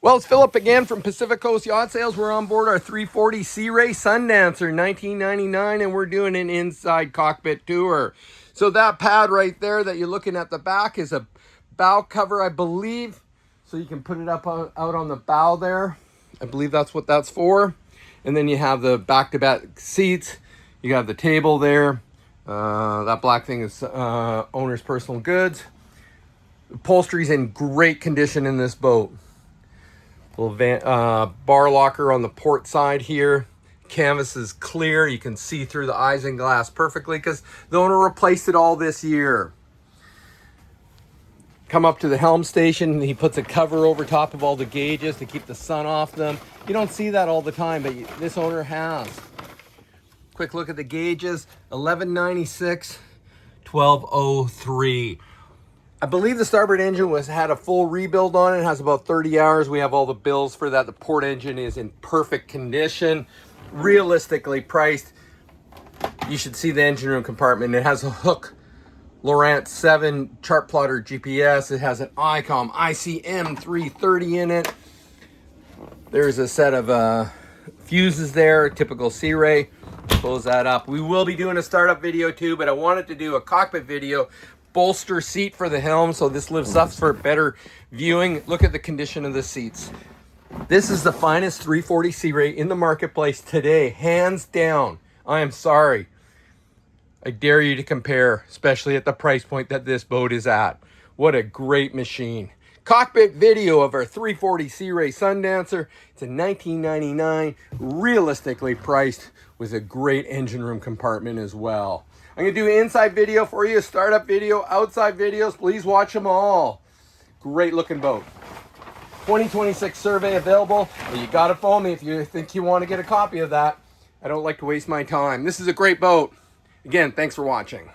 Well, it's Philip again from Pacific Coast Yacht Sales. We're on board our 340 Sea Ray Sundancer 1999, and we're doing an inside cockpit tour. So that pad right there that you're looking at the back is a bow cover, I believe. So you can put it up out on the bow there. I believe that's what that's for. And then you have the back-to-back seats. You have the table there. That black thing is owner's personal goods. The upholstery's in great condition in this boat. Little bar locker on the port side here. Canvas is clear. You can see through the isinglass perfectly because the owner replaced it all this year. Come up to the helm station. He puts a cover over top of all the gauges to keep the sun off them. You don't see that all the time, but this owner has. Quick look at the gauges. 1196, 1203. I believe the starboard engine had a full rebuild on it. It has about 30 hours. We have all the bills for that. The port engine is in perfect condition. Realistically priced. You should see the engine room compartment. It has a hook Lowrance 7 Chartplotter GPS. It has an ICOM AC M330 in it. There's a set of fuses there, typical Sea Ray. Close that up. We will be doing a startup video too, but I wanted to do a cockpit video. Bolster seat for the helm, so this lifts up for better viewing. Look at the condition of the seats. This is the finest 340 Sea Ray in the marketplace today, hands down. I am sorry. I dare you to compare, especially at the price point that this boat is at. What a great machine. Cockpit video of our 340 Sea Ray Sundancer. It's a 1999, realistically priced with a great engine room compartment as well. I'm going to do an inside video for you, a startup video, outside videos. Please watch them all. Great looking boat. 2026 survey available. But you got to phone me if you think you want to get a copy of that. I don't like to waste my time. This is a great boat. Again, thanks for watching.